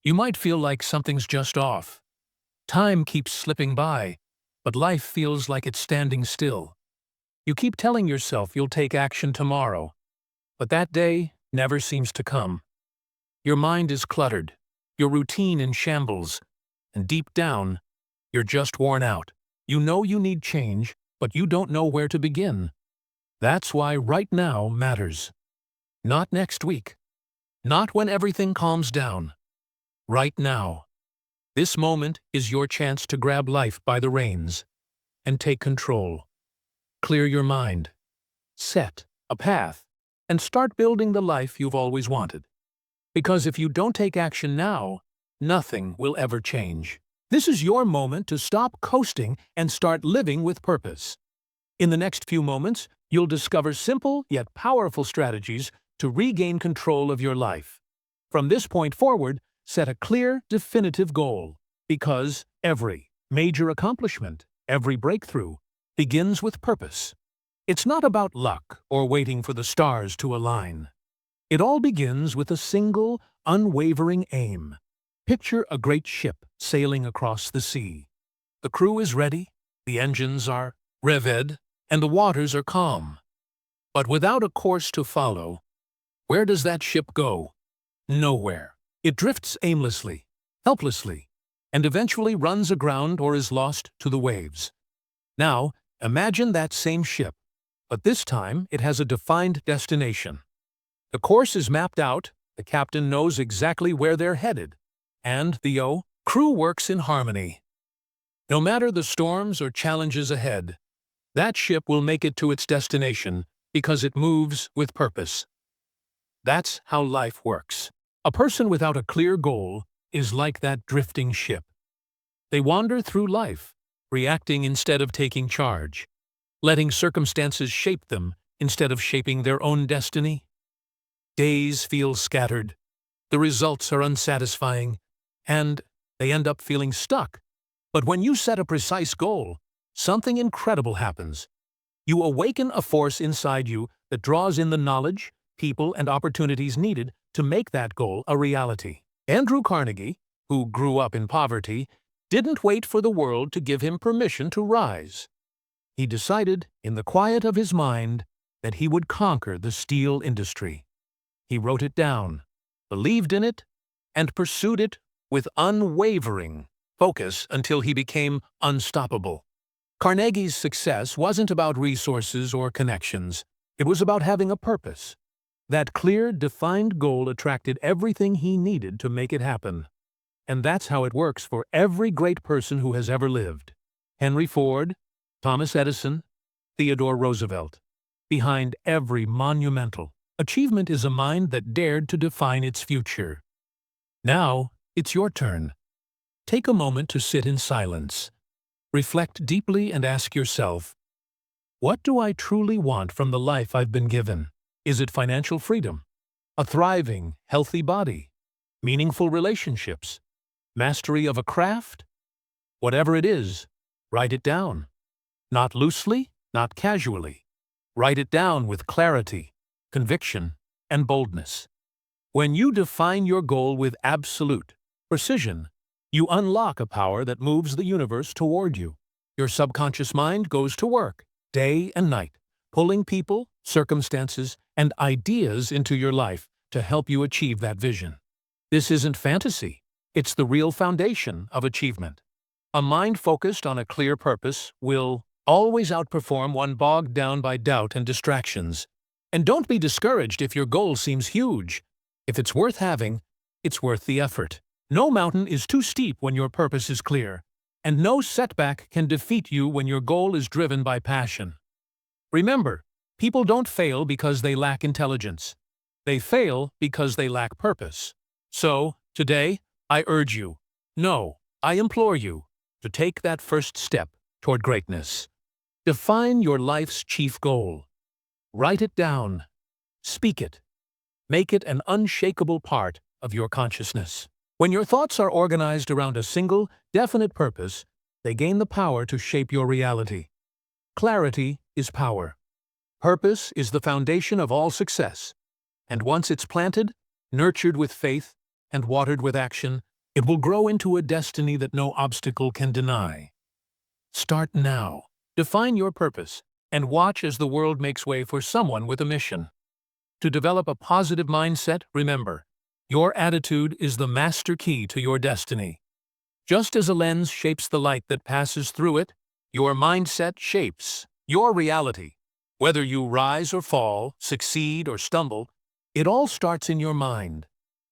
You might feel like something's just off. Time keeps slipping by, but life feels like it's standing still. You keep telling yourself you'll take action tomorrow, but that day never seems to come. Your mind is cluttered, your routine in shambles, and deep down, you're just worn out. You know you need change, but you don't know where to begin. That's why right now matters. Not next week. Not when everything calms down. Right now. This moment is your chance to grab life by the reins and take control. Clear your mind. Set a path and start building the life you've always wanted. Because if you don't take action now, nothing will ever change. This is your moment to stop coasting and start living with purpose. In the next few moments, you'll discover simple yet powerful strategies to regain control of your life. From this point forward, set a clear, definitive goal, because every major accomplishment, every breakthrough, begins with purpose. It's not about luck or waiting for the stars to align. It all begins with a single, unwavering aim. Picture a great ship sailing across the sea. The crew is ready, the engines are revved, and the waters are calm. But without a course to follow, where does that ship go? Nowhere. It drifts aimlessly, helplessly, and eventually runs aground or is lost to the waves. Now, imagine that same ship, but this time it has a defined destination. The course is mapped out, the captain knows exactly where they're headed, and the crew works in harmony. No matter the storms or challenges ahead, that ship will make it to its destination because it moves with purpose. That's how life works. A person without a clear goal is like that drifting ship. They wander through life, reacting instead of taking charge, letting circumstances shape them instead of shaping their own destiny. Days feel scattered, the results are unsatisfying, and they end up feeling stuck. But when you set a precise goal, something incredible happens. You awaken a force inside you that draws in the knowledge, people, and opportunities needed to make that goal a reality. Andrew Carnegie, who grew up in poverty, didn't wait for the world to give him permission to rise. He decided, in the quiet of his mind, that he would conquer the steel industry. He wrote it down, believed in it, and pursued it with unwavering focus until he became unstoppable. Carnegie's success wasn't about resources or connections. It was about having a purpose. That clear, defined goal attracted everything he needed to make it happen. And that's how it works for every great person who has ever lived. Henry Ford, Thomas Edison, Theodore Roosevelt. Behind every monumental achievement is a mind that dared to define its future. Now, it's your turn. Take a moment to sit in silence. Reflect deeply and ask yourself, what do I truly want from the life I've been given? Is it financial freedom? A thriving, healthy body? Meaningful relationships? Mastery of a craft? Whatever it is, write it down. Not loosely, not casually. Write it down with clarity, conviction, and boldness. When you define your goal with absolute precision, you unlock a power that moves the universe toward you. Your subconscious mind goes to work, day and night, pulling people, circumstances, and ideas into your life to help you achieve that vision. This isn't fantasy. It's the real foundation of achievement. A mind focused on a clear purpose will always outperform one bogged down by doubt and distractions. And don't be discouraged if your goal seems huge. If it's worth having, it's worth the effort. No mountain is too steep when your purpose is clear, and no setback can defeat you when your goal is driven by passion. Remember, people don't fail because they lack intelligence. They fail because they lack purpose. So, today, I urge you, no, I implore you, to take that first step toward greatness. Define your life's chief goal. Write it down. Speak it. Make it an unshakable part of your consciousness. When your thoughts are organized around a single, definite purpose, they gain the power to shape your reality. Clarity is power. Purpose is the foundation of all success. And once it's planted, nurtured with faith, and watered with action, It will grow into a destiny that no obstacle can deny. Start now. Define your purpose and watch as the world makes way for someone with a mission. To develop a positive mindset, remember, your attitude is the master key to your destiny. Just as a lens shapes the light that passes through it, your mindset shapes your reality. Whether you rise or fall, succeed or stumble, it all starts in your mind.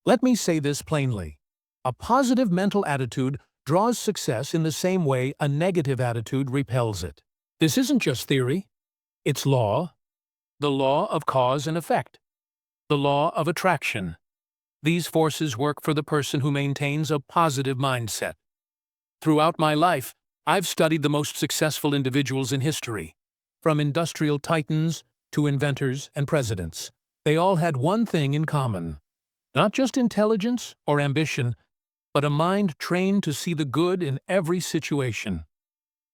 Let me say this plainly. A positive mental attitude draws success in the same way a negative attitude repels it. This isn't just theory. It's law. The law of cause and effect. The law of attraction. These forces work for the person who maintains a positive mindset. Throughout my life, I've studied the most successful individuals in history, from industrial titans to inventors and presidents. They all had one thing in common. Not just intelligence or ambition, but a mind trained to see the good in every situation.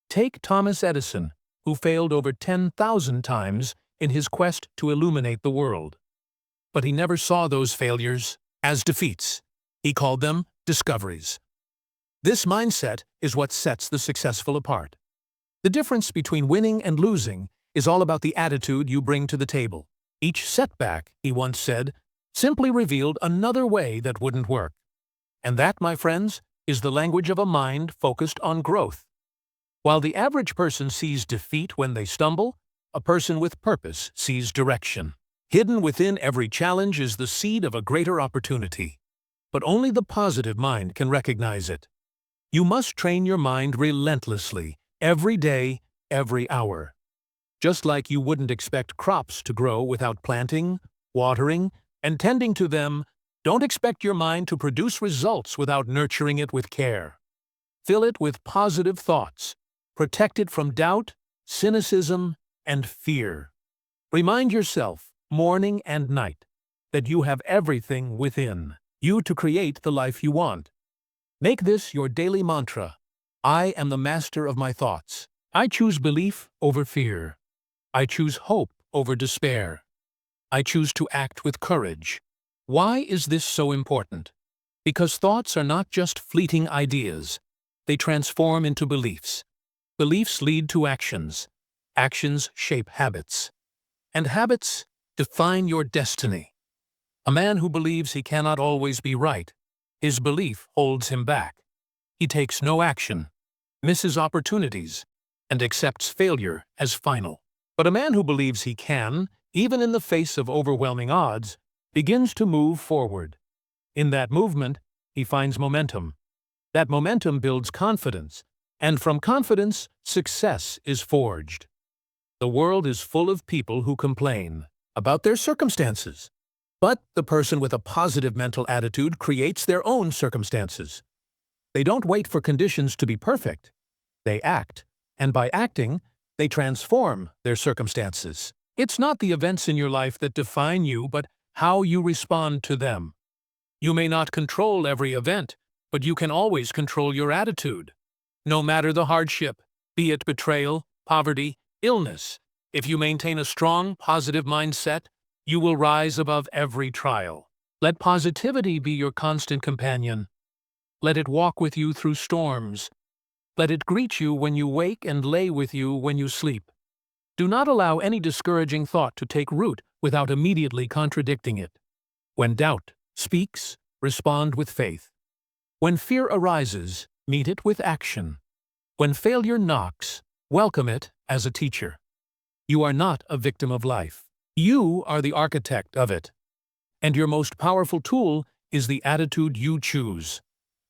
Take Thomas Edison, who failed over 10,000 times in his quest to illuminate the world. But he never saw those failures as defeats. He called them discoveries. This mindset is what sets the successful apart. The difference between winning and losing is all about the attitude you bring to the table. Each setback, he once said, simply revealed another way that wouldn't work. And that, my friends, is the language of a mind focused on growth. While the average person sees defeat when they stumble, a person with purpose sees direction. Hidden within every challenge is the seed of a greater opportunity. But only the positive mind can recognize it. You must train your mind relentlessly, every day, every hour. Just like you wouldn't expect crops to grow without planting, watering, and tending to them, don't expect your mind to produce results without nurturing it with care. Fill it with positive thoughts. Protect it from doubt, cynicism, and fear. Remind yourself, morning and night, that you have everything within you to create the life you want. Make this your daily mantra. I am the master of my thoughts. I choose belief over fear. I choose hope over despair. I choose to act with courage. Why is this so important? Because thoughts are not just fleeting ideas. They transform into beliefs. Beliefs lead to actions. Actions shape habits. And habits define your destiny. A man who believes he cannot always be right, his belief holds him back. He takes no action, misses opportunities, and accepts failure as final. But a man who believes he can, even in the face of overwhelming odds, begins to move forward. In that movement, he finds momentum. That momentum builds confidence, and from confidence, success is forged. The world is full of people who complain about their circumstances. But the person with a positive mental attitude creates their own circumstances. They don't wait for conditions to be perfect. They act, and by acting, they transform their circumstances. It's not the events in your life that define you, but how you respond to them. You may not control every event, but you can always control your attitude. No matter the hardship, be it betrayal, poverty, illness, if you maintain a strong, positive mindset, you will rise above every trial. Let positivity be your constant companion. Let it walk with you through storms. Let it greet you when you wake and lay with you when you sleep. Do not allow any discouraging thought to take root without immediately contradicting it. When doubt speaks, respond with faith. When fear arises, meet it with action. When failure knocks, welcome it as a teacher. You are not a victim of life. You are the architect of it. And your most powerful tool is the attitude you choose.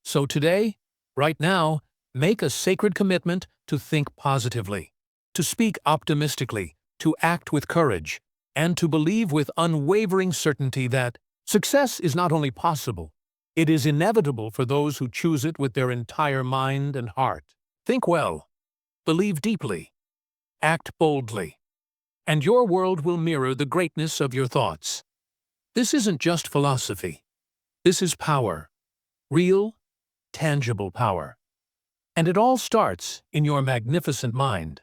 So today, right now, make a sacred commitment to think positively, to speak optimistically, to act with courage, and to believe with unwavering certainty that success is not only possible, it is inevitable for those who choose it with their entire mind and heart. Think well, believe deeply, act boldly, and your world will mirror the greatness of your thoughts. This isn't just philosophy. This is power. Real, tangible power. And it all starts in your magnificent mind.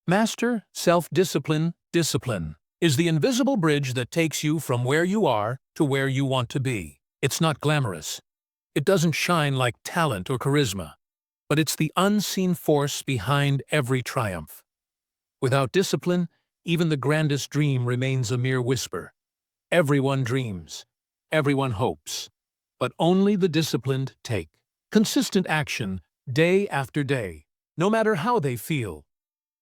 Master self-discipline. Discipline is the invisible bridge that takes you from where you are to where you want to be. It's not glamorous. It doesn't shine like talent or charisma, but it's the unseen force behind every triumph. Without discipline, even the grandest dream remains a mere whisper. Everyone dreams, everyone hopes, but only the disciplined take consistent action day after day, no matter how they feel.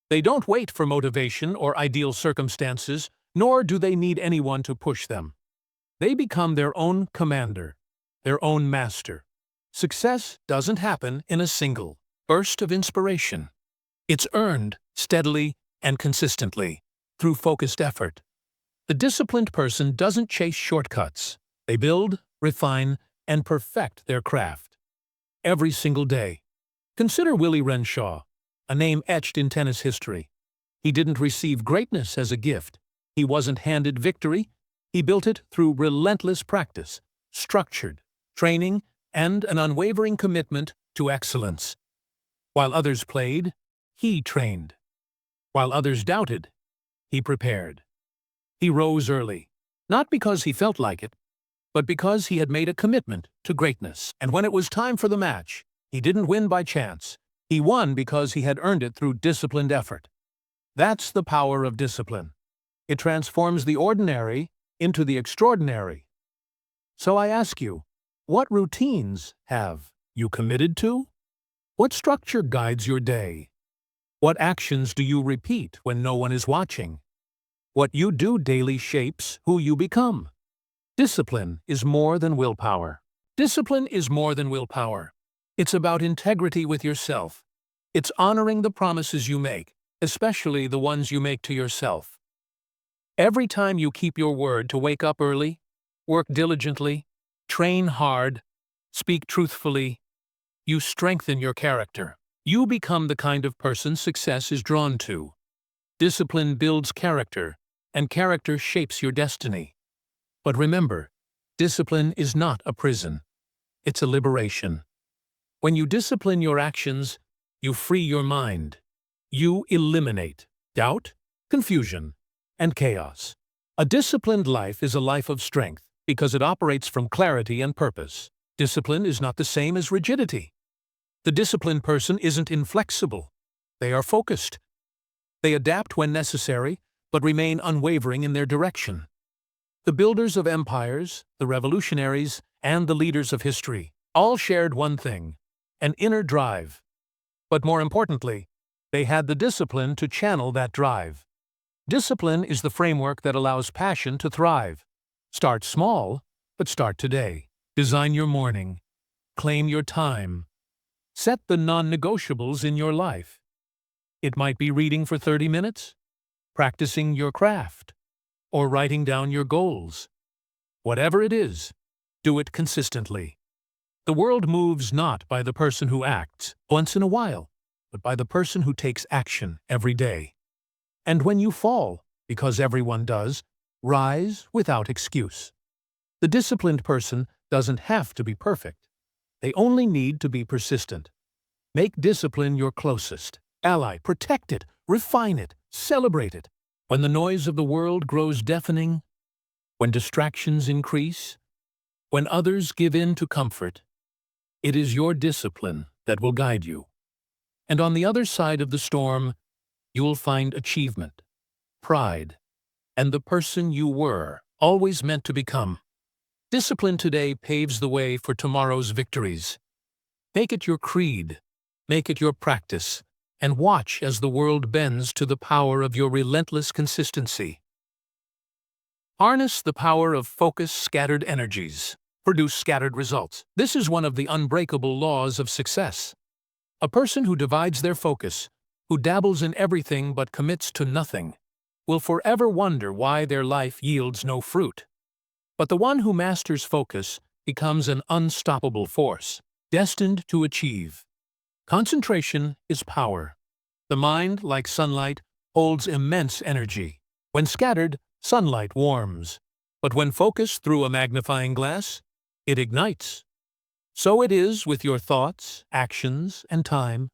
They don't wait for motivation or ideal circumstances, nor do they need anyone to push them. They become their own commander, their own master. Success doesn't happen in a single burst of inspiration. It's earned steadily and consistently through focused effort. The disciplined person doesn't chase shortcuts. They build, refine, and perfect their craft every single day. Consider Willie Renshaw, a name etched in tennis history. He didn't receive greatness as a gift. He wasn't handed victory. He built it through relentless practice, structured training, and an unwavering commitment to excellence. While others played, he trained. While others doubted, he prepared. He rose early, not because he felt like it, but because he had made a commitment to greatness. And when it was time for the match, he didn't win by chance. He won because he had earned it through disciplined effort. That's the power of discipline. It transforms the ordinary into the extraordinary. So I ask you, what routines have you committed to? What structure guides your day? What actions do you repeat when no one is watching? What you do daily shapes who you become. Discipline is more than willpower. Discipline is more than willpower. It's about integrity with yourself. It's honoring the promises you make, especially the ones you make to yourself. Every time you keep your word to wake up early, work diligently, train hard, speak truthfully, you strengthen your character. You become the kind of person success is drawn to. Discipline builds character, and character shapes your destiny. But remember, discipline is not a prison. It's a liberation. When you discipline your actions, you free your mind. You eliminate doubt, confusion, and chaos. A disciplined life is a life of strength because it operates from clarity and purpose. Discipline is not the same as rigidity. The disciplined person isn't inflexible. They are focused. They adapt when necessary, but remain unwavering in their direction. The builders of empires, the revolutionaries, and the leaders of history all shared one thing: an inner drive. But more importantly, they had the discipline to channel that drive. Discipline is the framework that allows passion to thrive. Start small, but start today. Design your morning. Claim your time. Set the non-negotiables in your life. It might be reading for 30 minutes, practicing your craft, or writing down your goals. Whatever it is, do it consistently. The world moves not by the person who acts once in a while, but by the person who takes action every day. And when you fall, because everyone does, rise without excuse. The disciplined person doesn't have to be perfect. They only need to be persistent. Make discipline your closest ally. Protect it, refine it, celebrate it. When the noise of the world grows deafening, when distractions increase, when others give in to comfort, it is your discipline that will guide you. And on the other side of the storm, you will find achievement, pride, and the person you were always meant to become. Discipline today paves the way for tomorrow's victories. Make it your creed, make it your practice, and watch as the world bends to the power of your relentless consistency. Harness the power of focus scattered energies. Produce scattered results. This is one of the unbreakable laws of success. A person who divides their focus, who dabbles in everything but commits to nothing, will forever wonder why their life yields no fruit. But the one who masters focus becomes an unstoppable force, destined to achieve. Concentration is power. The mind, like sunlight, holds immense energy. When scattered, sunlight warms. But when focused through a magnifying glass, it ignites. So it is with your thoughts, actions, and time.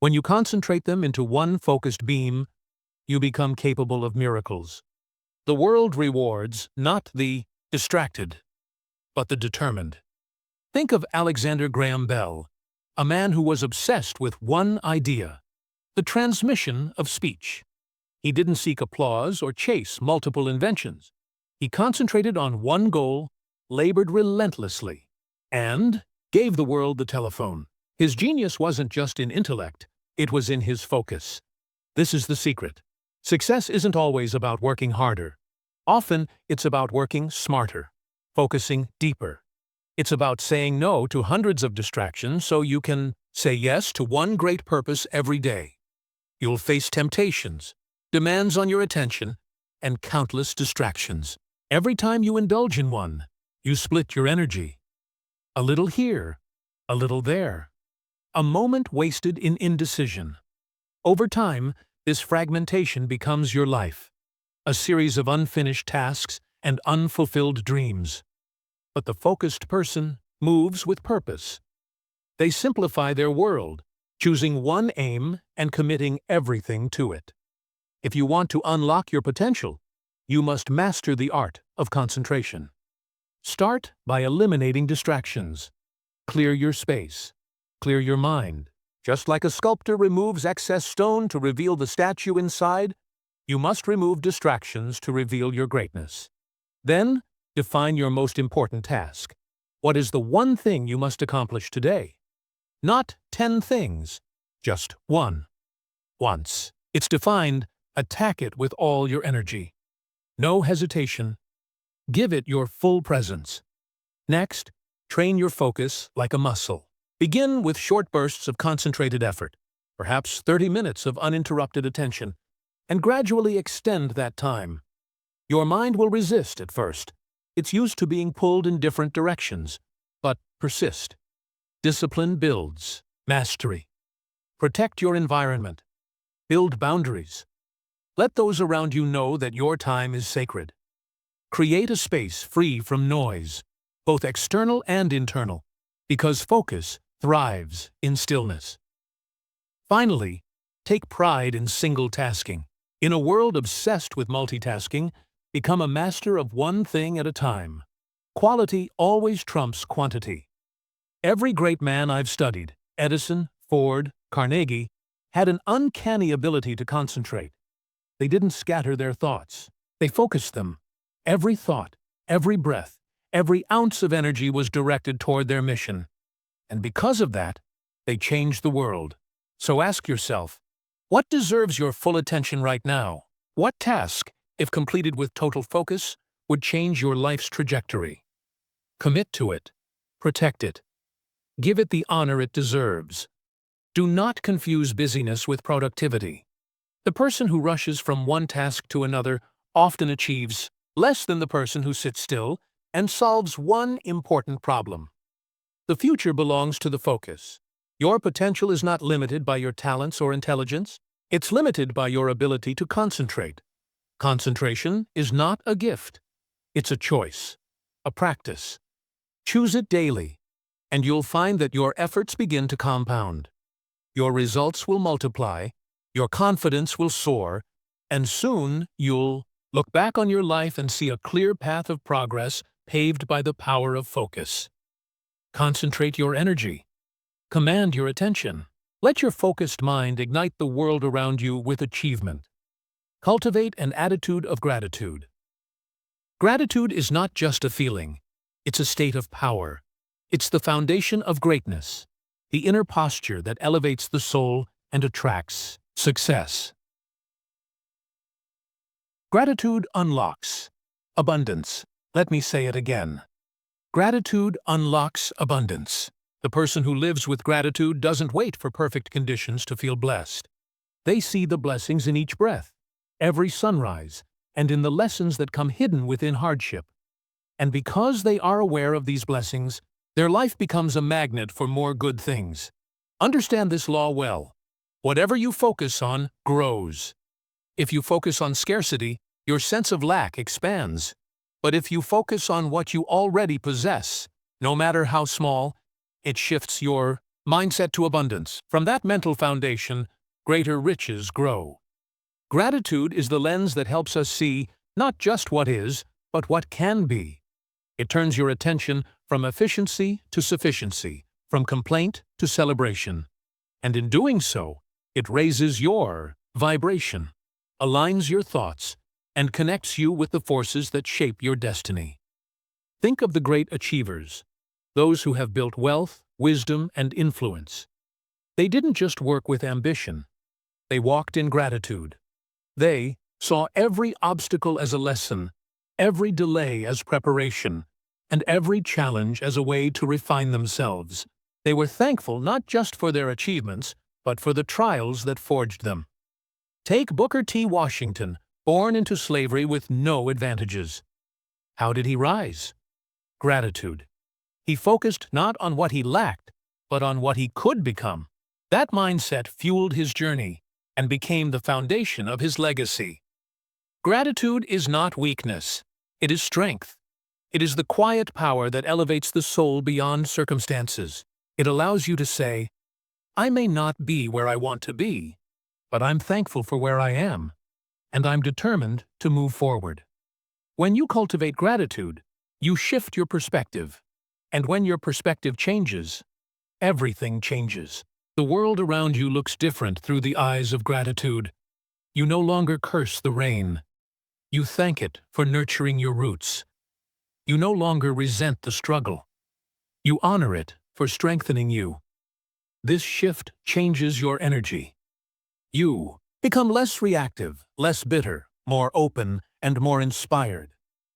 When you concentrate them into one focused beam, you become capable of miracles. The world rewards not the distracted, but the determined. Think of Alexander Graham Bell, a man who was obsessed with one idea: the transmission of speech. He didn't seek applause or chase multiple inventions. He concentrated on one goal, labored relentlessly, and gave the world the telephone. His genius wasn't just in intellect, it was in his focus. This is the secret. Success isn't always about working harder. Often, it's about working smarter, focusing deeper. It's about saying no to hundreds of distractions so you can say yes to one great purpose every day. You'll face temptations, demands on your attention, and countless distractions. Every time you indulge in one, you split your energy. A little here, a little there. A moment wasted in indecision. Over time, this fragmentation becomes your life, a series of unfinished tasks and unfulfilled dreams. But the focused person moves with purpose. They simplify their world, choosing one aim and committing everything to it. If you want to unlock your potential, you must master the art of concentration. Start by eliminating distractions. Clear your space. Clear your mind. Just like a sculptor removes excess stone to reveal the statue inside, you must remove distractions to reveal your greatness. Then, define your most important task. What is the one thing you must accomplish today? Not 10 things, just one. Once it's defined, attack it with all your energy. No hesitation. Give it your full presence. Next, train your focus like a muscle. Begin with short bursts of concentrated effort, perhaps 30 minutes of uninterrupted attention, and gradually extend that time. Your mind will resist at first. It's used to being pulled in different directions, but persist. Discipline builds mastery. Protect your environment. Build boundaries. Let those around you know that your time is sacred. Create a space free from noise, both external and internal, because focus thrives in stillness. Finally, take pride in single tasking. In a world obsessed with multitasking, become a master of one thing at a time. Quality always trumps quantity. Every great man I've studied, Edison, Ford, Carnegie, had an uncanny ability to concentrate. They didn't scatter their thoughts. They focused them. Every thought, every breath, every ounce of energy was directed toward their mission. And because of that, they changed the world. So ask yourself, what deserves your full attention right now? What task, if completed with total focus, would change your life's trajectory? Commit to it. Protect it. Give it the honor it deserves. Do not confuse busyness with productivity. The person who rushes from one task to another often achieves less than the person who sits still and solves one important problem. The future belongs to the focus. Your potential is not limited by your talents or intelligence. It's limited by your ability to concentrate. Concentration is not a gift. It's a choice, a practice. Choose it daily, and you'll find that your efforts begin to compound. Your results will multiply, your confidence will soar, and soon you'll look back on your life and see a clear path of progress paved by the power of focus. Concentrate your energy. Command your attention. Let your focused mind ignite the world around you with achievement. Cultivate an attitude of gratitude. Gratitude is not just a feeling. It's a state of power. It's the foundation of greatness, the inner posture that elevates the soul and attracts success. Gratitude unlocks abundance. Let me say it again. Gratitude unlocks abundance. The person who lives with gratitude doesn't wait for perfect conditions to feel blessed. They see the blessings in each breath, every sunrise, and in the lessons that come hidden within hardship. And because they are aware of these blessings, their life becomes a magnet for more good things. Understand this law well. Whatever you focus on grows. If you focus on scarcity, your sense of lack expands. But if you focus on what you already possess, no matter how small, it shifts your mindset to abundance. From that mental foundation, greater riches grow. Gratitude is the lens that helps us see not just what is, but what can be. It turns your attention from efficiency to sufficiency, from complaint to celebration. And in doing so, it raises your vibration, aligns your thoughts, and connects you with the forces that shape your destiny. Think of the great achievers, those who have built wealth, wisdom, and influence. They didn't just work with ambition. They walked in gratitude. They saw every obstacle as a lesson, every delay as preparation, and every challenge as a way to refine themselves. They were thankful not just for their achievements, but for the trials that forged them. Take Booker T. Washington, born into slavery with no advantages. How did he rise? Gratitude. He focused not on what he lacked, but on what he could become. That mindset fueled his journey and became the foundation of his legacy. Gratitude is not weakness. It is strength. It is the quiet power that elevates the soul beyond circumstances. It allows you to say, I may not be where I want to be, but I'm thankful for where I am, and I'm determined to move forward. When you cultivate gratitude, you shift your perspective. And when your perspective changes, everything changes. The world around you looks different through the eyes of gratitude. You no longer curse the rain. You thank it for nurturing your roots. You no longer resent the struggle. You honor it for strengthening you. This shift changes your energy. You become less reactive, less bitter, more open, and more inspired.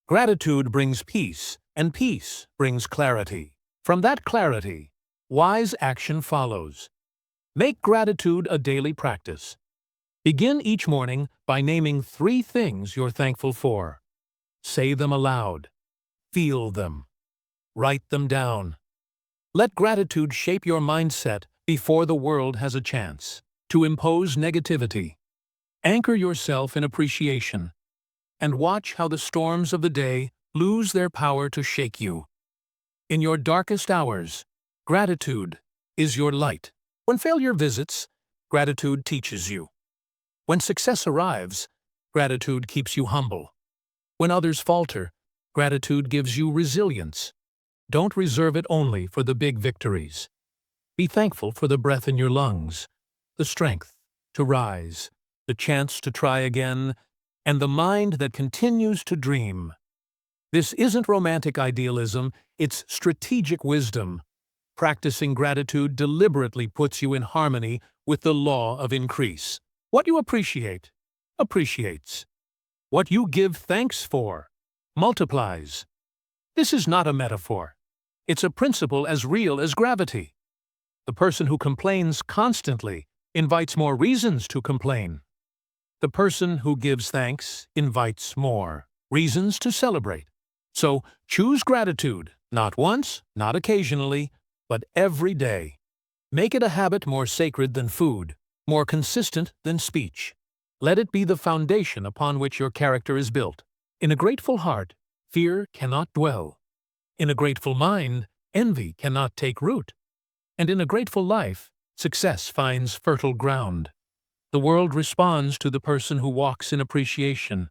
Gratitude brings peace, and peace brings clarity. From that clarity, wise action follows. Make gratitude a daily practice. Begin each morning by naming 3 things you're thankful for. Say them aloud. Feel them. Write them down. Let gratitude shape your mindset before the world has a chance to impose negativity. Anchor yourself in appreciation, and watch how the storms of the day lose their power to shake you. In your darkest hours, gratitude is your light. When failure visits, gratitude teaches you. When success arrives, gratitude keeps you humble. When others falter, gratitude gives you resilience. Don't reserve it only for the big victories. Be thankful for the breath in your lungs, the strength to rise, the chance to try again, and the mind that continues to dream. This isn't romantic idealism, it's strategic wisdom. Practicing gratitude deliberately puts you in harmony with the law of increase. What you appreciate, appreciates. What you give thanks for, multiplies. This is not a metaphor. It's a principle as real as gravity. The person who complains constantly invites more reasons to complain. The person who gives thanks invites more reasons to celebrate. So choose gratitude, not once, not occasionally, but every day. Make it a habit more sacred than food, more consistent than speech. Let it be the foundation upon which your character is built. In a grateful heart, fear cannot dwell. In a grateful mind, envy cannot take root. And in a grateful life, success finds fertile ground. The world responds to the person who walks in appreciation.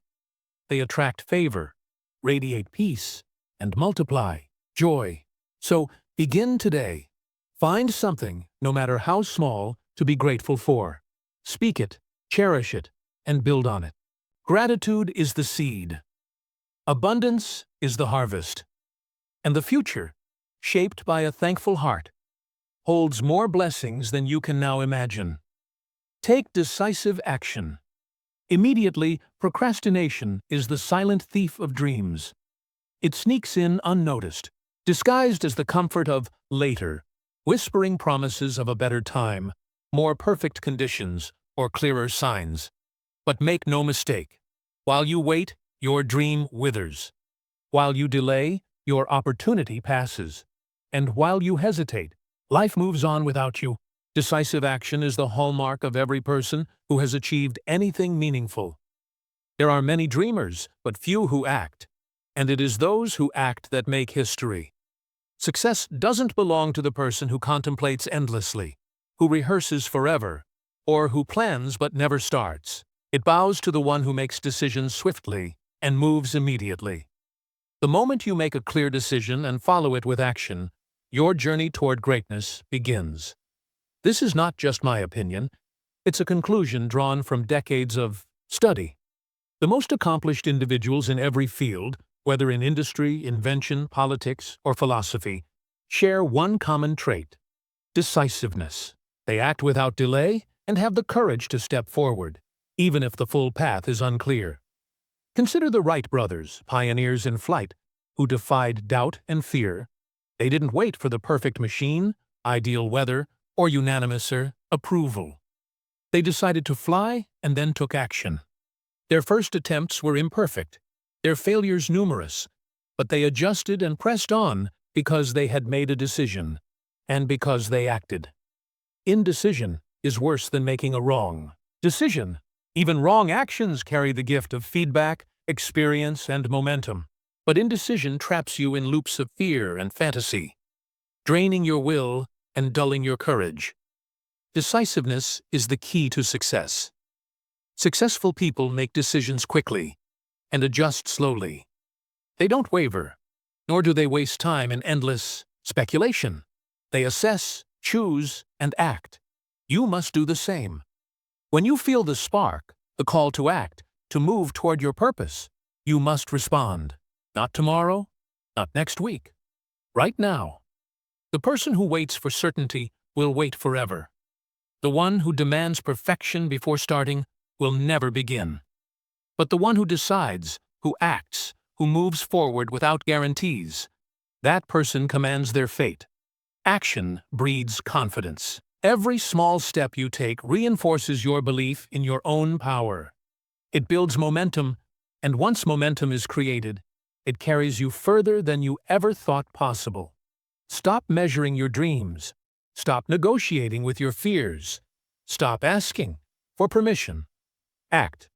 They attract favor, radiate peace, and multiply joy. So begin today. Find something, no matter how small, to be grateful for. Speak it, cherish it, and build on it. Gratitude is the seed. Abundance is the harvest. And the future, shaped by a thankful heart, holds more blessings than you can now imagine. Take decisive action. Immediately, procrastination is the silent thief of dreams. It sneaks in unnoticed, disguised as the comfort of later, whispering promises of a better time, more perfect conditions, or clearer signs. But make no mistake, while you wait, your dream withers. While you delay, your opportunity passes. And while you hesitate, life moves on without you. Decisive action is the hallmark of every person who has achieved anything meaningful. There are many dreamers, but few who act. And it is those who act that make history. Success doesn't belong to the person who contemplates endlessly, who rehearses forever, or who plans but never starts. It bows to the one who makes decisions swiftly and moves immediately. The moment you make a clear decision and follow it with action, your journey toward greatness begins. This is not just my opinion, it's a conclusion drawn from decades of study. The most accomplished individuals in every field, whether in industry, invention, politics, or philosophy, share one common trait: decisiveness. They act without delay and have the courage to step forward, even if the full path is unclear. Consider the Wright brothers, pioneers in flight, who defied doubt and fear. They didn't wait for the perfect machine, ideal weather, or unanimous approval. They decided to fly and then took action. Their first attempts were imperfect, their failures numerous, but they adjusted and pressed on because they had made a decision, and because they acted. Indecision is worse than making a wrong decision. Even wrong actions carry the gift of feedback, experience, and momentum. But indecision traps you in loops of fear and fantasy, draining your will and dulling your courage. Decisiveness is the key to success. Successful people make decisions quickly and adjust slowly. They don't waver, nor do they waste time in endless speculation. They assess, choose, and act. You must do the same. When you feel the spark, the call to act, to move toward your purpose, you must respond. Not tomorrow, not next week. Right now. The person who waits for certainty will wait forever. The one who demands perfection before starting will never begin. But the one who decides, who acts, who moves forward without guarantees, that person commands their fate. Action breeds confidence. Every small step you take reinforces your belief in your own power. It builds momentum, and once momentum is created, it carries you further than you ever thought possible. Stop measuring your dreams. Stop negotiating with your fears. Stop asking for permission. Act.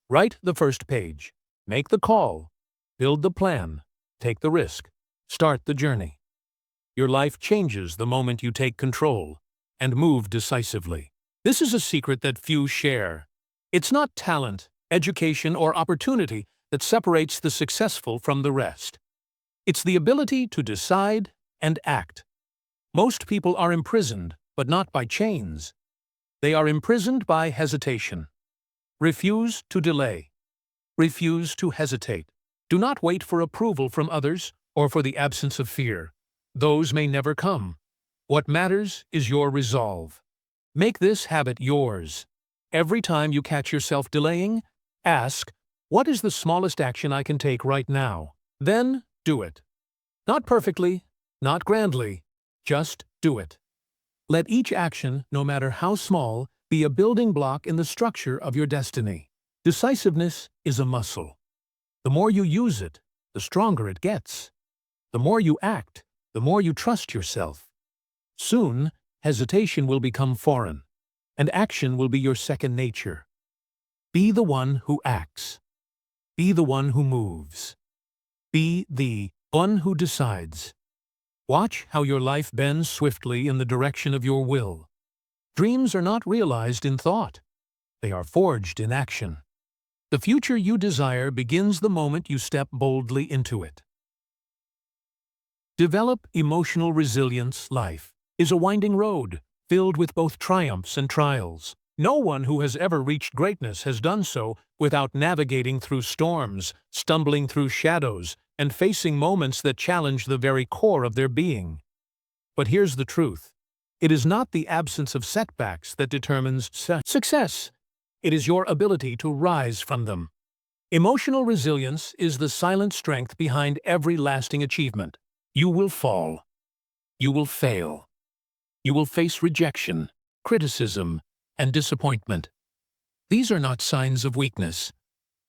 Write the first page. Make the call. Build the plan. Take the risk. Start the journey. Your life changes the moment you take control and move decisively. This is a secret that few share. It's not talent, education, or opportunity that separates the successful from the rest. It's the ability to decide and act. Most people are imprisoned, but not by chains. They are imprisoned by hesitation. Refuse to delay. Refuse to hesitate. Do not wait for approval from others or for the absence of fear. Those may never come. What matters is your resolve. Make this habit yours. Every time you catch yourself delaying, ask, what is the smallest action I can take right now? Then do it. Not perfectly, not grandly, just do it. Let each action, no matter how small, be a building block in the structure of your destiny. Decisiveness is a muscle. The more you use it, the stronger it gets. The more you act, the more you trust yourself. Soon, hesitation will become foreign, and action will be your second nature. Be the one who acts. Be the one who moves. Be the one who decides. Watch how your life bends swiftly in the direction of your will. Dreams are not realized in thought. They are forged in action. The future you desire begins the moment you step boldly into it. Develop emotional resilience. Life is a winding road, filled with both triumphs and trials. No one who has ever reached greatness has done so without navigating through storms, stumbling through shadows, and facing moments that challenge the very core of their being. But here's the truth. It is not the absence of setbacks that determines success. It is your ability to rise from them. Emotional resilience is the silent strength behind every lasting achievement. You will fall. You will fail. You will face rejection, criticism, and disappointment. These are not signs of weakness.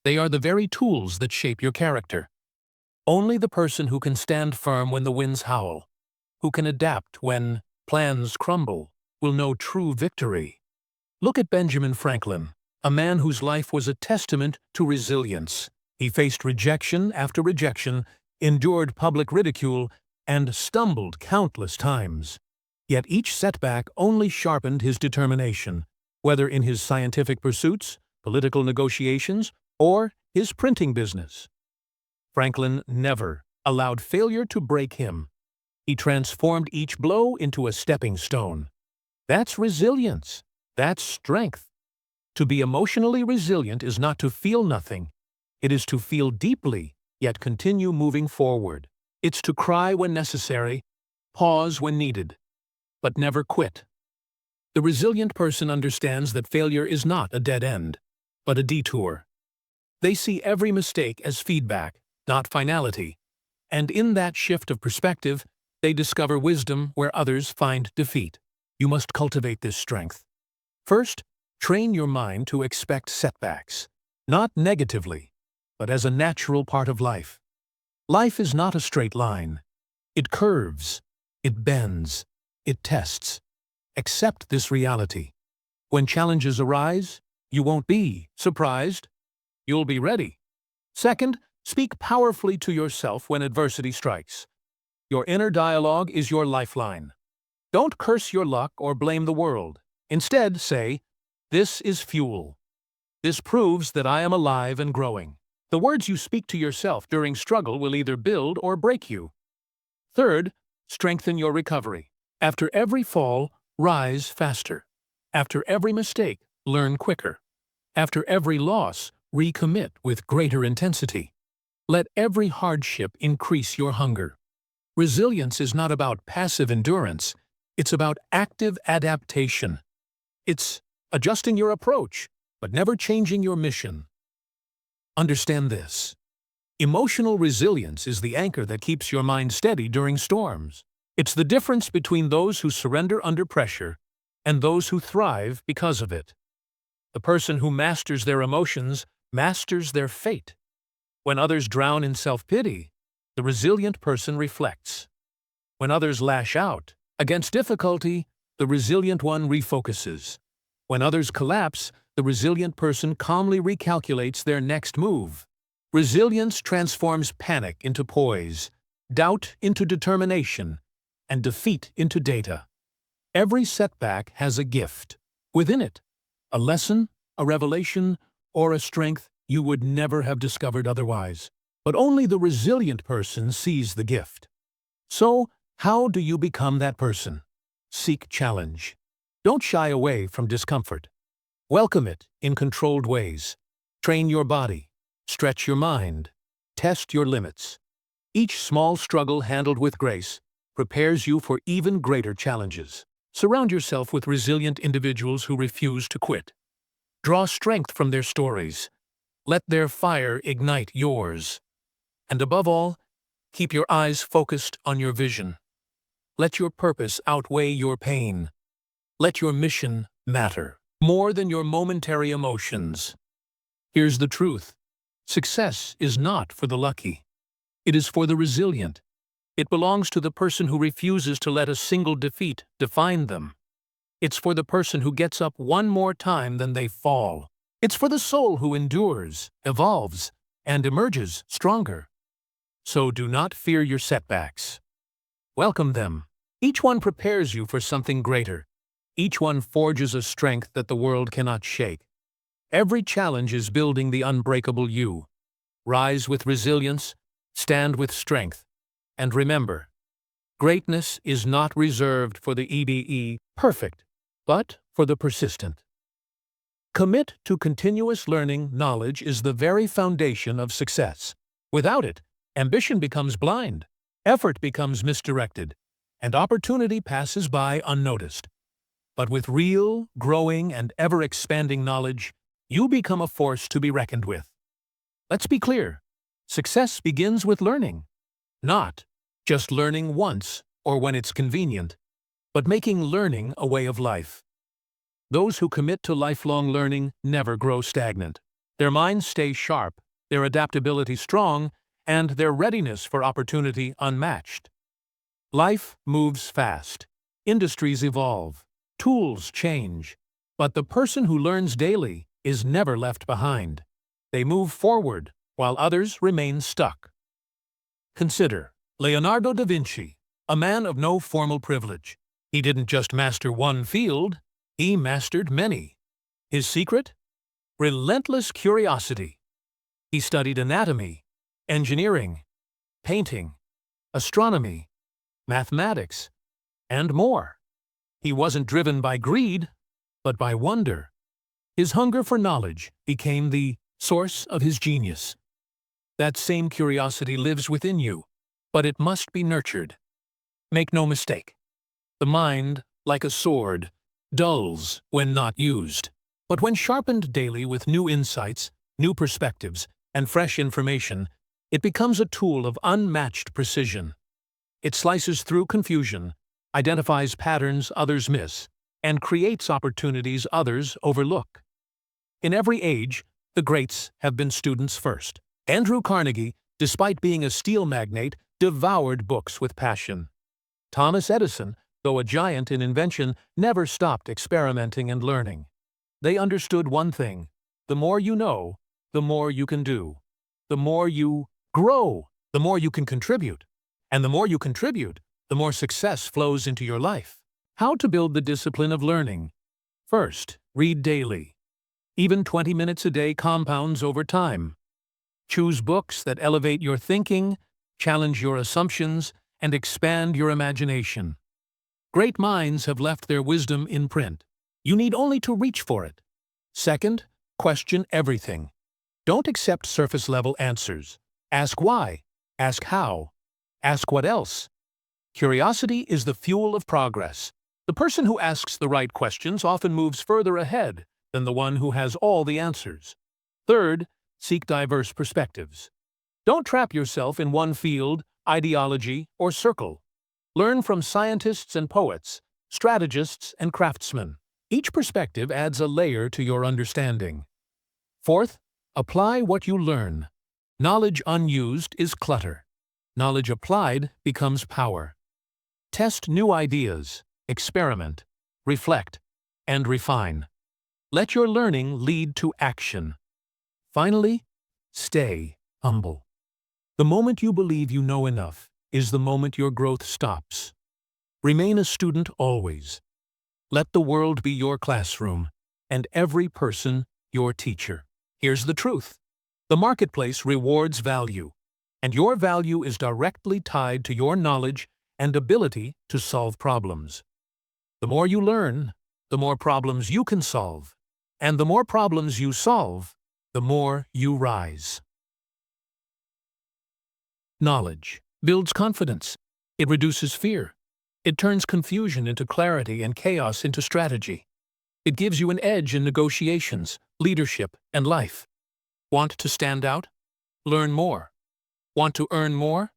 They are the very tools that shape your character. Only the person who can stand firm when the winds howl, who can adapt when plans crumble, will know true victory. Look at Benjamin Franklin, a man whose life was a testament to resilience. He faced rejection after rejection, endured public ridicule, and stumbled countless times. Yet each setback only sharpened his determination, whether in his scientific pursuits, political negotiations, or his printing business. Franklin never allowed failure to break him. He transformed each blow into a stepping stone. That's resilience. That's strength. To be emotionally resilient is not to feel nothing. It is to feel deeply, yet continue moving forward. It's to cry when necessary, pause when needed, but never quit. The resilient person understands that failure is not a dead end, but a detour. They see every mistake as feedback, not finality. And in that shift of perspective, they discover wisdom where others find defeat. You must cultivate this strength. First, train your mind to expect setbacks, not negatively, but as a natural part of life. Life is not a straight line. It curves, it bends, it tests. Accept this reality. When challenges arise, you won't be surprised. You'll be ready. Second, speak powerfully to yourself when adversity strikes. Your inner dialogue is your lifeline. Don't curse your luck or blame the world. Instead, say, "This is fuel. This proves that I am alive and growing." The words you speak to yourself during struggle will either build or break you. Third, strengthen your recovery. After every fall, rise faster. After every mistake, learn quicker. After every loss, recommit with greater intensity. Let every hardship increase your hunger. Resilience is not about passive endurance. It's about active adaptation. It's adjusting your approach, but never changing your mission. Understand this. Emotional resilience is the anchor that keeps your mind steady during storms. It's the difference between those who surrender under pressure and those who thrive because of it. The person who masters their emotions masters their fate. When others drown in self-pity, the resilient person reflects. When others lash out against difficulty, the resilient one refocuses. When others collapse, the resilient person calmly recalculates their next move. Resilience transforms panic into poise, doubt into determination, and defeat into data. Every setback has a gift within it, a lesson, a revelation, or a strength you would never have discovered otherwise. But only the resilient person sees the gift. So, how do you become that person? Seek challenge. Don't shy away from discomfort. Welcome it in controlled ways. Train your body. Stretch your mind. Test your limits. Each small struggle handled with grace prepares you for even greater challenges. Surround yourself with resilient individuals who refuse to quit. Draw strength from their stories. Let their fire ignite yours. And above all, keep your eyes focused on your vision. Let your purpose outweigh your pain. Let your mission matter more than your momentary emotions. Here's the truth. Success is not for the lucky. It is for the resilient. It belongs to the person who refuses to let a single defeat define them. It's for the person who gets up one more time than they fall. It's for the soul who endures, evolves, and emerges stronger. So do not fear your setbacks. Welcome them. Each one prepares you for something greater. Each one forges a strength that the world cannot shake. Every challenge is building the unbreakable you. Rise with resilience, stand with strength, and remember, greatness is not reserved for the perfect, but for the persistent. Commit to continuous learning. Knowledge is the very foundation of success. Without it, ambition becomes blind, effort becomes misdirected, and opportunity passes by unnoticed. But with real, growing, and ever-expanding knowledge, you become a force to be reckoned with. Let's be clear. Success begins with learning. Not just learning once or when it's convenient, but making learning a way of life. Those who commit to lifelong learning never grow stagnant. Their minds stay sharp, their adaptability strong, and their readiness for opportunity unmatched. Life moves fast. Industries evolve. Tools change. But the person who learns daily is never left behind. They move forward, while others remain stuck. Consider Leonardo da Vinci, a man of no formal privilege. He didn't just master one field, he mastered many. His secret? Relentless curiosity. He studied anatomy, engineering, painting, astronomy, mathematics, and more. He wasn't driven by greed, but by wonder. His hunger for knowledge became the source of his genius. That same curiosity lives within you, but it must be nurtured. Make no mistake. The mind, like a sword, dulls when not used. But when sharpened daily with new insights, new perspectives, and fresh information, it becomes a tool of unmatched precision. It slices through confusion, identifies patterns others miss, and creates opportunities others overlook. In every age, the greats have been students first. Andrew Carnegie, despite being a steel magnate, devoured books with passion. Thomas Edison, though a giant in invention, never stopped experimenting and learning. They understood one thing: the more you know, the more you can do. The more you grow, the more you can contribute. And the more you contribute, the more success flows into your life. How to build the discipline of learning? First, read daily. Even 20 minutes a day compounds over time. Choose books that elevate your thinking, challenge your assumptions, and expand your imagination. Great minds have left their wisdom in print. You need only to reach for it. Second, question everything. Don't accept surface-level answers. Ask why. Ask how. Ask what else. Curiosity is the fuel of progress. The person who asks the right questions often moves further ahead than the one who has all the answers. Third, seek diverse perspectives. Don't trap yourself in one field, ideology, or circle. Learn from scientists and poets, strategists and craftsmen. Each perspective adds a layer to your understanding. Fourth, apply what you learn. Knowledge unused is clutter. Knowledge applied becomes power. Test new ideas, experiment, reflect, and refine. Let your learning lead to action. Finally, stay humble. The moment you believe you know enough is the moment your growth stops. Remain a student always. Let the world be your classroom, and every person your teacher. Here's the truth. The marketplace rewards value, and your value is directly tied to your knowledge and ability to solve problems. The more you learn, the more problems you can solve, and the more problems you solve, the more you rise. Knowledge builds confidence. It reduces fear. It turns confusion into clarity and chaos into strategy. It gives you an edge in negotiations, leadership, and life. Want to stand out? Learn more. Want to earn more?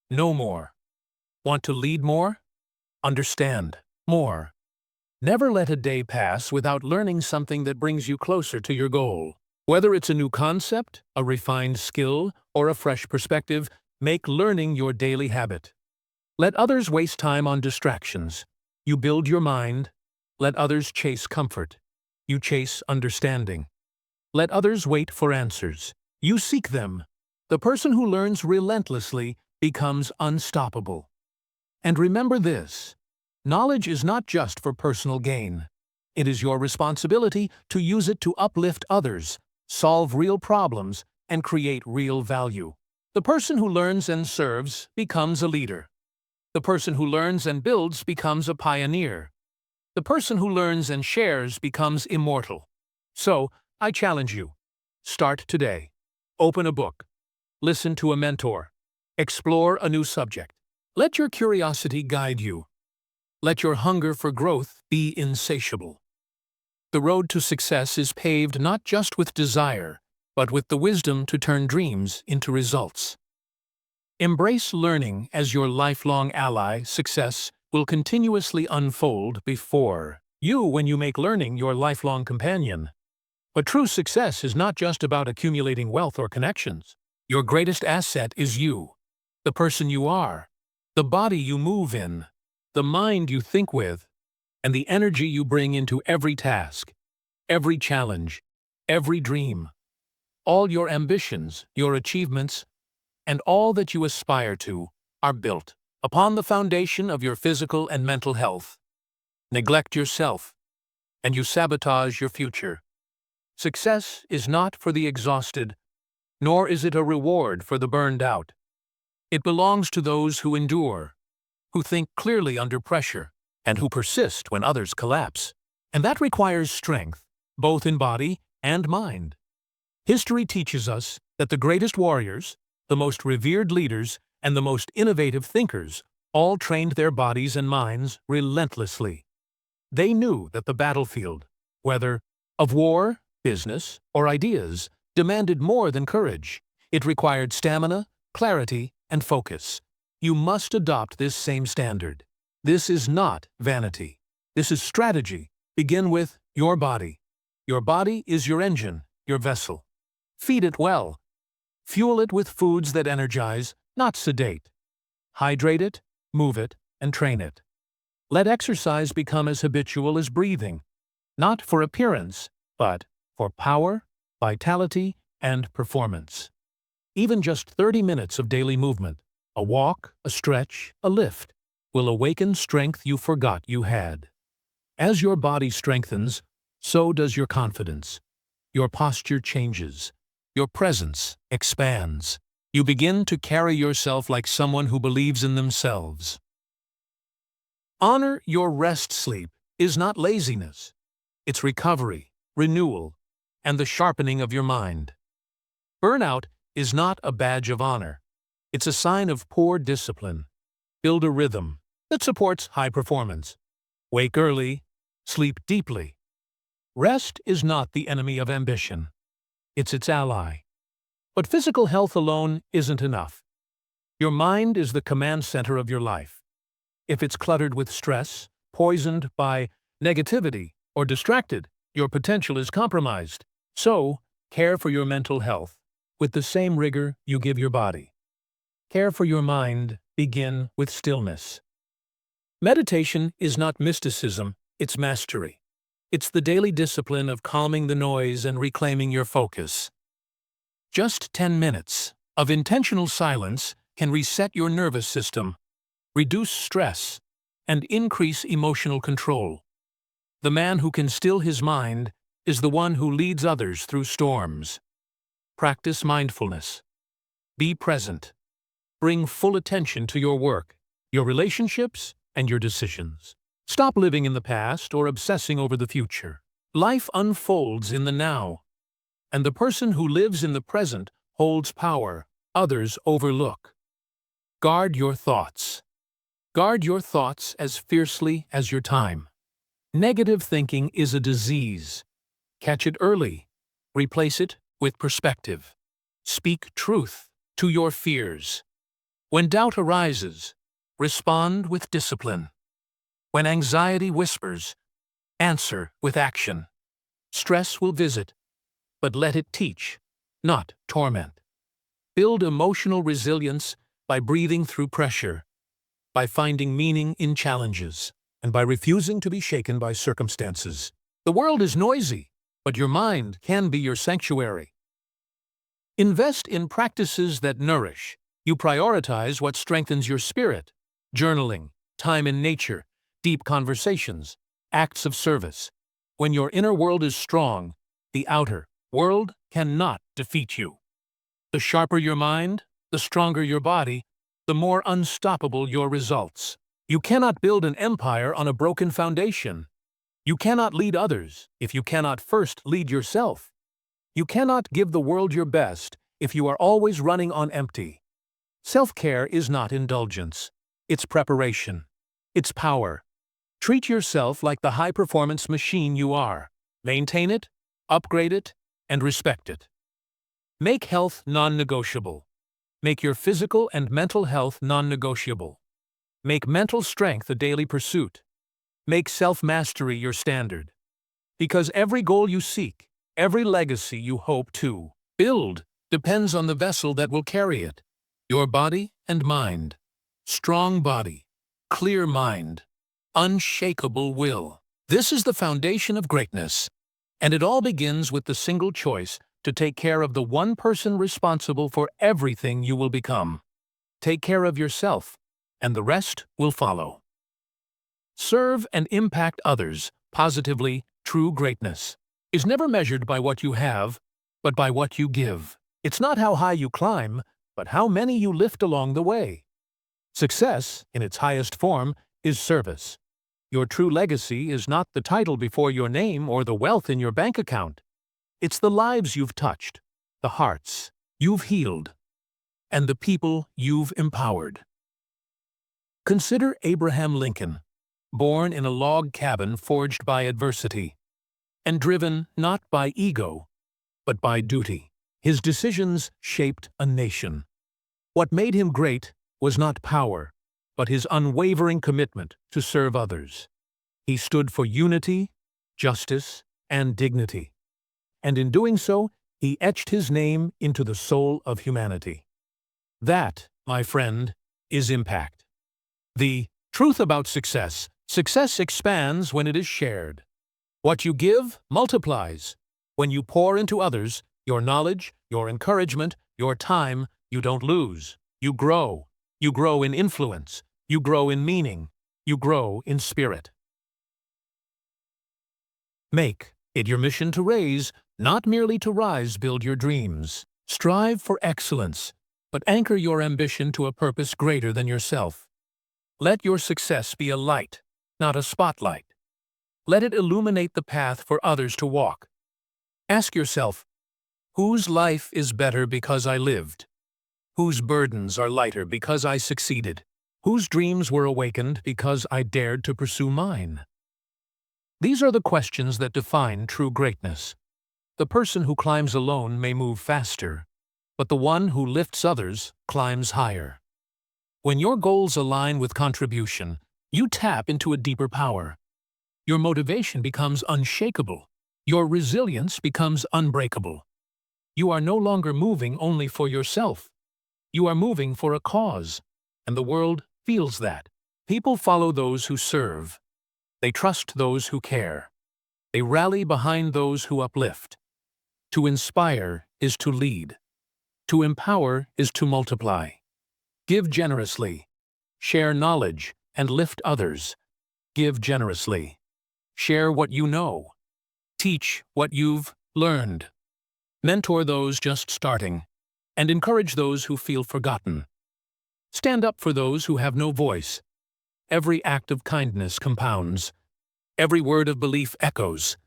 Know more. Want to lead more? Understand more. Never let a day pass without learning something that brings you closer to your goal. Whether it's a new concept, a refined skill, or a fresh perspective, make learning your daily habit. Let others waste time on distractions. You build your mind. Let others chase comfort. You chase understanding. Let others wait for answers. You seek them. The person who learns relentlessly becomes unstoppable. And remember this: knowledge is not just for personal gain. It is your responsibility to use it to uplift others, solve real problems, and create real value. The person who learns and serves becomes a leader. The person who learns and builds becomes a pioneer. The person who learns and shares becomes immortal. So, I challenge you. Start today. Open a book. Listen to a mentor. Explore a new subject. Let your curiosity guide you. Let your hunger for growth be insatiable. The road to success is paved not just with desire, but with the wisdom to turn dreams into results. Embrace learning as your lifelong ally. Success will continuously unfold before you when you make learning your lifelong companion. But true success is not just about accumulating wealth or connections. Your greatest asset is you, the person you are, the body you move in, the mind you think with, and the energy you bring into every task, every challenge, every dream. All your ambitions, your achievements, and all that you aspire to are built upon the foundation of your physical and mental health. Neglect yourself, and you sabotage your future. Success is not for the exhausted, nor is it a reward for the burned out. It belongs to those who endure, who think clearly under pressure, and who persist when others collapse. And that requires strength, both in body and mind. History teaches us that the greatest warriors, the most revered leaders, and the most innovative thinkers all trained their bodies and minds relentlessly. They knew that the battlefield, whether of war, business, or ideas, demanded more than courage. It required stamina, clarity, and focus. You must adopt this same standard. This is not vanity. This is strategy. Begin with your body. Your body is your engine, your vessel. Feed it well. Fuel it with foods that energize, not sedate. Hydrate it, move it, and train it. Let exercise become as habitual as breathing, not for appearance, but for power, vitality, and performance. Even just 30 minutes of daily movement, a walk, a stretch, a lift, will awaken strength you forgot you had. As your body strengthens, so does your confidence. Your posture changes. Your presence expands. You begin to carry yourself like someone who believes in themselves. Honor your rest. Sleep is not laziness. It's recovery, renewal, and the sharpening of your mind. Burnout is not a badge of honor. It's a sign of poor discipline. Build a rhythm that supports high performance. Wake early, sleep deeply. Rest is not the enemy of ambition. It's its ally. But physical health alone isn't enough. Your mind is the command center of your life. If it's cluttered with stress, poisoned by negativity, or distracted, your potential is compromised. So, care for your mental health with the same rigor you give your body. Care for your mind. Begin with stillness. Meditation is not mysticism, it's mastery. It's the daily discipline of calming the noise and reclaiming your focus. Just 10 minutes of intentional silence can reset your nervous system, reduce stress, and increase emotional control. The man who can still his mind is the one who leads others through storms. Practice mindfulness. Be present. Bring full attention to your work, your relationships, and your decisions. Stop living in the past or obsessing over the future. Life unfolds in the now, and the person who lives in the present holds power others overlook. Guard your thoughts. Guard your thoughts as fiercely as your time. Negative thinking is a disease. Catch it early. Replace it with perspective. Speak truth to your fears. When doubt arises, respond with discipline. When anxiety whispers, answer with action. Stress will visit, but let it teach, not torment. Build emotional resilience by breathing through pressure, by finding meaning in challenges, and by refusing to be shaken by circumstances. The world is noisy, but your mind can be your sanctuary. Invest in practices that nourish. You prioritize what strengthens your spirit. Journaling, time in nature, deep conversations, acts of service. When your inner world is strong, the outer world cannot defeat you. The sharper your mind, the stronger your body, the more unstoppable your results. You cannot build an empire on a broken foundation. You cannot lead others if you cannot first lead yourself. You cannot give the world your best if you are always running on empty. Self-care is not indulgence. It's preparation. It's power. Treat yourself like the high-performance machine you are. Maintain it, upgrade it, and respect it. Make health non-negotiable. Make your physical and mental health non-negotiable. Make mental strength a daily pursuit. Make self-mastery your standard. Because every goal you seek, every legacy you hope to build, depends on the vessel that will carry it. Your body and mind. Strong body, clear mind, unshakable will. This is the foundation of greatness. And it all begins with the single choice to take care of the one person responsible for everything you will become. Take care of yourself, and the rest will follow. Serve and impact others positively. True greatness is never measured by what you have, but by what you give. It's not how high you climb, but how many you lift along the way. Success, in its highest form, is service. Your true legacy is not the title before your name or the wealth in your bank account. It's the lives you've touched, the hearts you've healed, and the people you've empowered. Consider Abraham Lincoln, born in a log cabin forged by adversity, and driven not by ego, but by duty. His decisions shaped a nation. What made him great was not power, but his unwavering commitment to serve others. He stood for unity, justice, and dignity. And in doing so, he etched his name into the soul of humanity. That, my friend, is impact. The truth about success: success expands when it is shared. What you give multiplies. When you pour into others, your knowledge, your encouragement, your time, you don't lose. You grow. You grow in influence. You grow in meaning. You grow in spirit. Make it your mission to raise, not merely to rise, build your dreams. Strive for excellence, but anchor your ambition to a purpose greater than yourself. Let your success be a light, not a spotlight. Let it illuminate the path for others to walk. Ask yourself, whose life is better because I lived? Whose burdens are lighter because I succeeded? Whose dreams were awakened because I dared to pursue mine? These are the questions that define true greatness. The person who climbs alone may move faster, but the one who lifts others climbs higher. When your goals align with contribution, you tap into a deeper power. Your motivation becomes unshakable. Your resilience becomes unbreakable. You are no longer moving only for yourself. You are moving for a cause, and the world feels that. People follow those who serve. They trust those who care. They rally behind those who uplift. To inspire is to lead. To empower is to multiply. Give generously. Share knowledge and lift others. Give generously. Share what you know. Teach what you've learned. Mentor those just starting, and encourage those who feel forgotten. Stand up for those who have no voice. Every act of kindness compounds. Every word of belief echoes.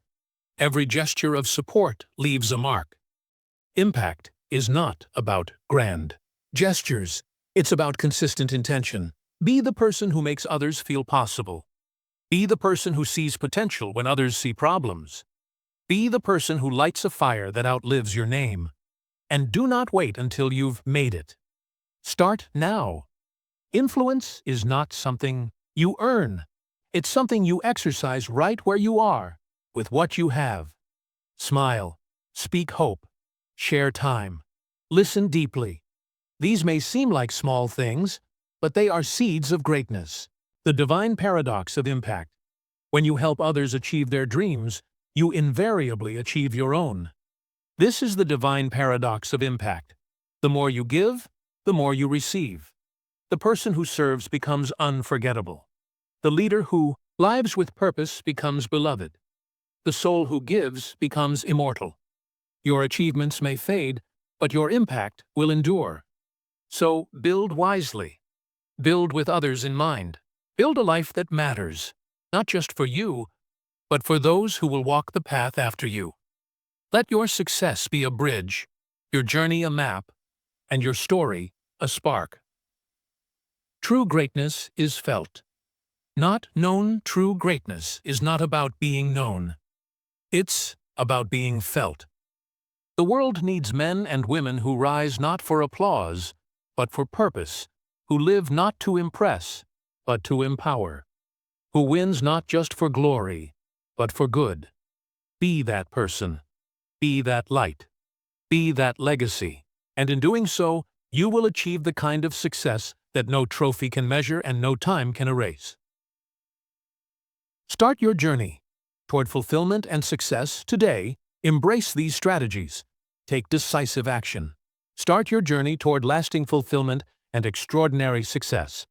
Every gesture of support leaves a mark. Impact is not about grand gestures. It's about consistent intention. Be the person who makes others feel possible. Be the person who sees potential when others see problems. Be the person who lights a fire that outlives your name. And do not wait until you've made it. Start now. Influence is not something you earn. It's something you exercise right where you are, with what you have. Smile. Speak hope. Share time. Listen deeply. These may seem like small things, but they are seeds of greatness. The divine paradox of impact. When you help others achieve their dreams, you invariably achieve your own. This is the divine paradox of impact. The more you give, the more you receive. The person who serves becomes unforgettable. The leader who lives with purpose becomes beloved. The soul who gives becomes immortal. Your achievements may fade, but your impact will endure. So build wisely. Build with others in mind. Build a life that matters, not just for you, but for those who will walk the path after you. Let your success be a bridge, your journey a map, and your story a spark. True greatness is felt. Not known. True greatness is not about being known. It's about being felt. The world needs men and women who rise not for applause, but for purpose, who live not to impress, but to empower, who wins not just for glory, but for good. Be that person. Be that light. Be that legacy. And in doing so, you will achieve the kind of success that no trophy can measure and no time can erase. Start your journey toward fulfillment and success today. Embrace these strategies. Take decisive action. Start your journey toward lasting fulfillment and extraordinary success.